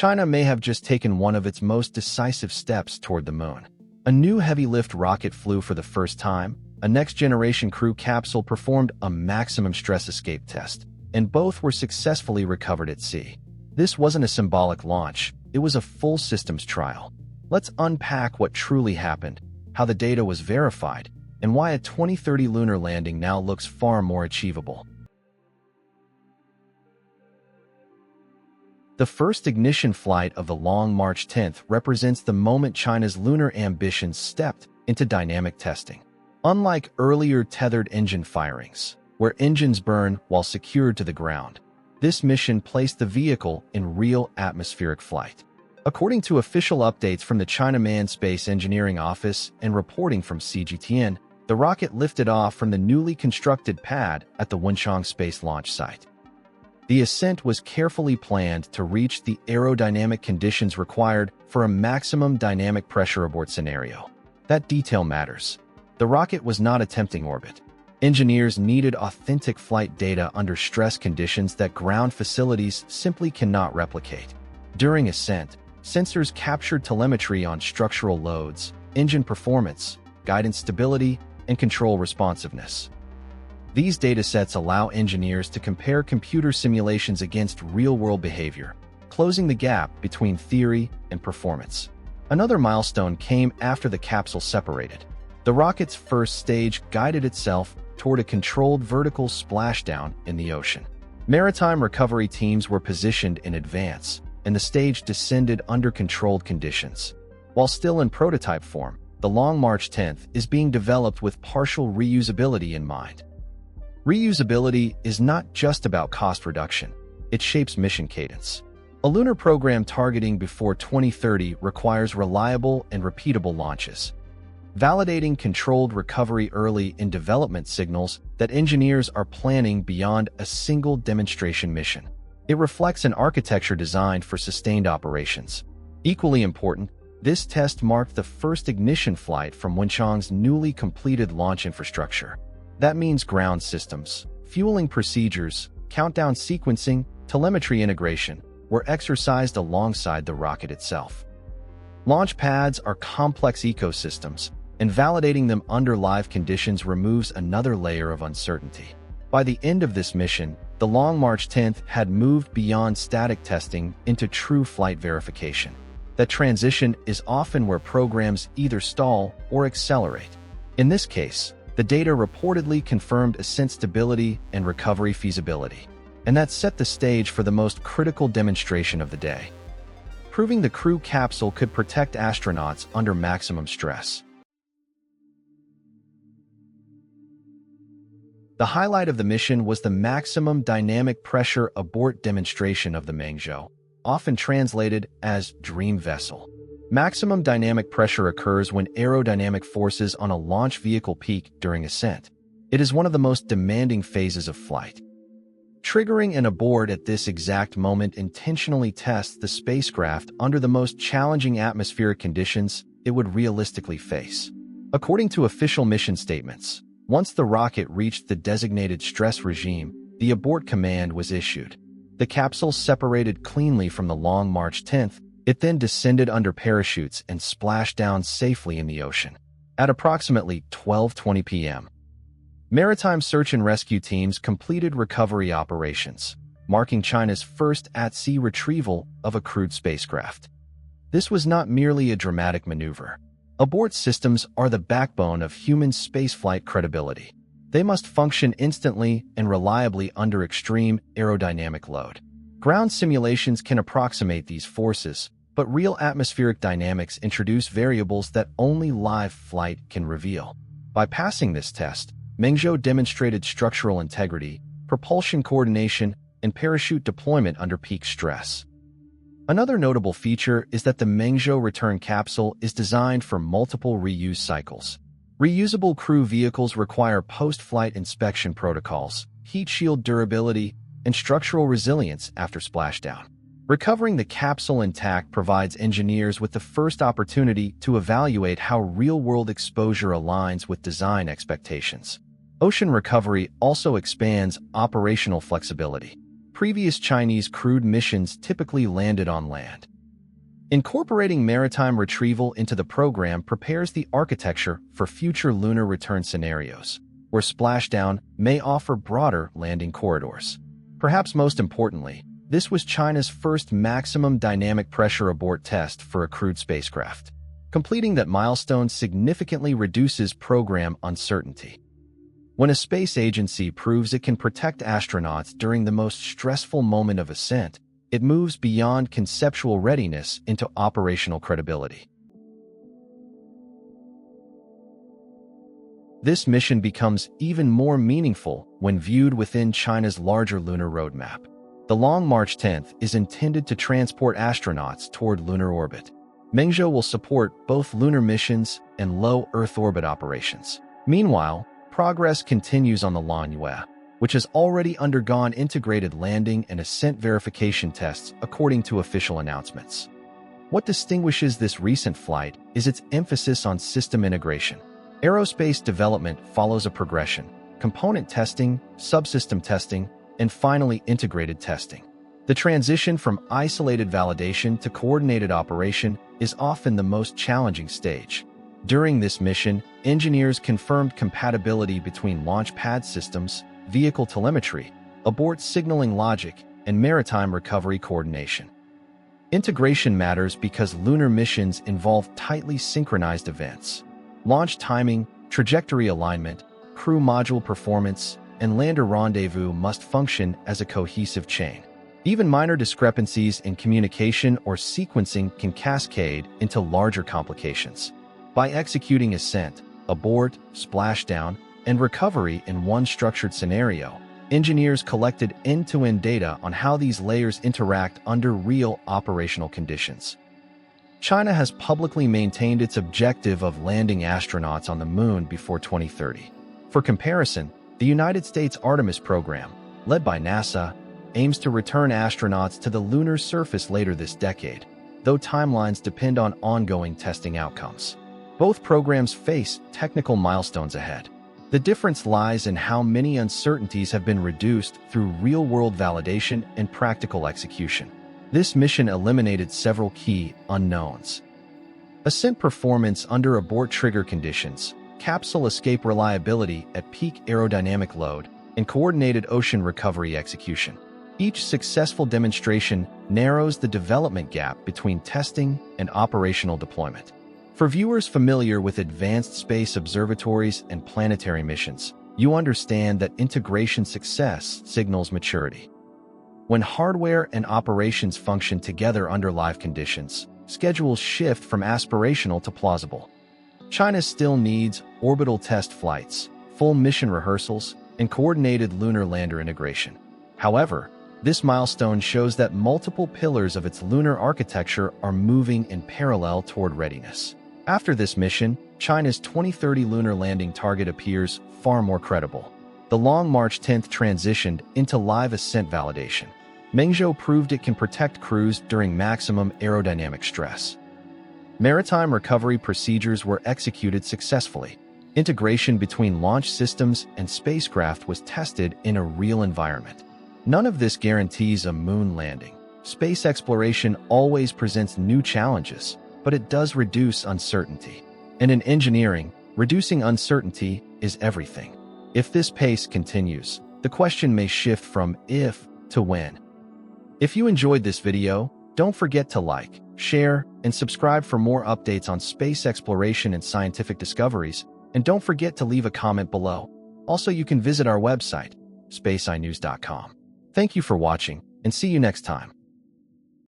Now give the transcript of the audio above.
China may have just taken one of its most decisive steps toward the moon. A new heavy-lift rocket flew for the first time, a next-generation crew capsule performed a maximum stress escape test, and both were successfully recovered at sea. This wasn't a symbolic launch, it was a full systems trial. Let's unpack what truly happened, how the data was verified, and why a 2030 lunar landing now looks far more achievable. The first ignition flight of the Long March 10th represents the moment China's lunar ambitions stepped into dynamic testing. Unlike earlier tethered engine firings, where engines burn while secured to the ground, this mission placed the vehicle in real atmospheric flight. According to official updates from the China Manned Space Engineering Office and reporting from CGTN, the rocket lifted off from the newly constructed pad at the Wenchang Space Launch Site. The ascent was carefully planned to reach the aerodynamic conditions required for a maximum dynamic pressure abort scenario. That detail matters. The rocket was not attempting orbit. Engineers needed authentic flight data under stress conditions that ground facilities simply cannot replicate. During ascent, sensors captured telemetry on structural loads, engine performance, guidance stability, and control responsiveness. These datasets allow engineers to compare computer simulations against real-world behavior, closing the gap between theory and performance. Another milestone came after the capsule separated. The rocket's first stage guided itself toward a controlled vertical splashdown in the ocean. Maritime recovery teams were positioned in advance, and the stage descended under controlled conditions. While still in prototype form, the Long March 10th is being developed with partial reusability in mind. Reusability is not just about cost reduction, it shapes mission cadence. A lunar program targeting before 2030 requires reliable and repeatable launches. Validating controlled recovery early in development signals that engineers are planning beyond a single demonstration mission. It reflects an architecture designed for sustained operations. Equally important, this test marked the first ignition flight from Wenchang's newly completed launch infrastructure. That means ground systems, fueling procedures, countdown sequencing, telemetry integration were exercised alongside the rocket itself. Launch pads are complex ecosystems, and validating them under live conditions removes another layer of uncertainty. By the end of this mission, the Long March 10th had moved beyond static testing into true flight verification. That transition is often where programs either stall or accelerate. In this case, the data reportedly confirmed ascent stability and recovery feasibility, and that set the stage for the most critical demonstration of the day, proving the crew capsule could protect astronauts under maximum stress. The highlight of the mission was the maximum dynamic pressure abort demonstration of the Mengzhou, often translated as Dream Vessel. Maximum dynamic pressure occurs when aerodynamic forces on a launch vehicle peak during ascent. It is one of the most demanding phases of flight. Triggering an abort at this exact moment intentionally tests the spacecraft under the most challenging atmospheric conditions it would realistically face. According to official mission statements, once the rocket reached the designated stress regime, the abort command was issued. The capsule separated cleanly from the Long March 10th. It then descended under parachutes and splashed down safely in the ocean. At approximately 12:20 p.m., maritime search and rescue teams completed recovery operations, marking China's first at-sea retrieval of a crewed spacecraft. This was not merely a dramatic maneuver. Abort systems are the backbone of human spaceflight credibility. They must function instantly and reliably under extreme aerodynamic load. Ground simulations can approximate these forces, but real atmospheric dynamics introduce variables that only live flight can reveal. By passing this test, Mengzhou demonstrated structural integrity, propulsion coordination, and parachute deployment under peak stress. Another notable feature is that the Mengzhou return capsule is designed for multiple reuse cycles. Reusable crew vehicles require post-flight inspection protocols, heat shield durability, and structural resilience after splashdown. Recovering the capsule intact provides engineers with the first opportunity to evaluate how real-world exposure aligns with design expectations. Ocean recovery also expands operational flexibility. Previous Chinese crewed missions typically landed on land. Incorporating maritime retrieval into the program prepares the architecture for future lunar return scenarios, where splashdown may offer broader landing corridors. Perhaps most importantly, this was China's first maximum dynamic pressure abort test for a crewed spacecraft. Completing that milestone significantly reduces program uncertainty. When a space agency proves it can protect astronauts during the most stressful moment of ascent, it moves beyond conceptual readiness into operational credibility. This mission becomes even more meaningful when viewed within China's larger lunar roadmap. The Long March 10 is intended to transport astronauts toward lunar orbit. Mengzhou will support both lunar missions and low Earth orbit operations. Meanwhile, progress continues on the Lunar, which has already undergone integrated landing and ascent verification tests according to official announcements. What distinguishes this recent flight is its emphasis on system integration. Aerospace development follows a progression: component testing, subsystem testing, and finally integrated testing. The transition from isolated validation to coordinated operation is often the most challenging stage. During this mission, engineers confirmed compatibility between launch pad systems, vehicle telemetry, abort signaling logic, and maritime recovery coordination. Integration matters because lunar missions involve tightly synchronized events. Launch timing, trajectory alignment, crew module performance, and lander rendezvous must function as a cohesive chain. Even minor discrepancies in communication or sequencing can cascade into larger complications. By executing ascent, abort, splashdown, and recovery in one structured scenario, engineers collected end-to-end data on how these layers interact under real operational conditions. China has publicly maintained its objective of landing astronauts on the Moon before 2030. For comparison, the United States Artemis program, led by NASA, aims to return astronauts to the lunar surface later this decade, though timelines depend on ongoing testing outcomes. Both programs face technical milestones ahead. The difference lies in how many uncertainties have been reduced through real-world validation and practical execution. This mission eliminated several key unknowns: ascent performance under abort trigger conditions, capsule escape reliability at peak aerodynamic load, and coordinated ocean recovery execution. Each successful demonstration narrows the development gap between testing and operational deployment. For viewers familiar with advanced space observatories and planetary missions, you understand that integration success signals maturity. When hardware and operations function together under live conditions, schedules shift from aspirational to plausible. China still needs orbital test flights, full mission rehearsals, and coordinated lunar lander integration. However, this milestone shows that multiple pillars of its lunar architecture are moving in parallel toward readiness. After this mission, China's 2030 lunar landing target appears far more credible. The Long March 10 transitioned into live ascent validation. Mengzhou proved it can protect crews during maximum aerodynamic stress. Maritime recovery procedures were executed successfully. Integration between launch systems and spacecraft was tested in a real environment. None of this guarantees a moon landing. Space exploration always presents new challenges, but it does reduce uncertainty. And in engineering, reducing uncertainty is everything. If this pace continues, the question may shift from if to when. If you enjoyed this video, don't forget to like, share, and subscribe for more updates on space exploration and scientific discoveries, and don't forget to leave a comment below. Also, you can visit our website, SpaceEyeNews.com. Thank you for watching, and see you next time.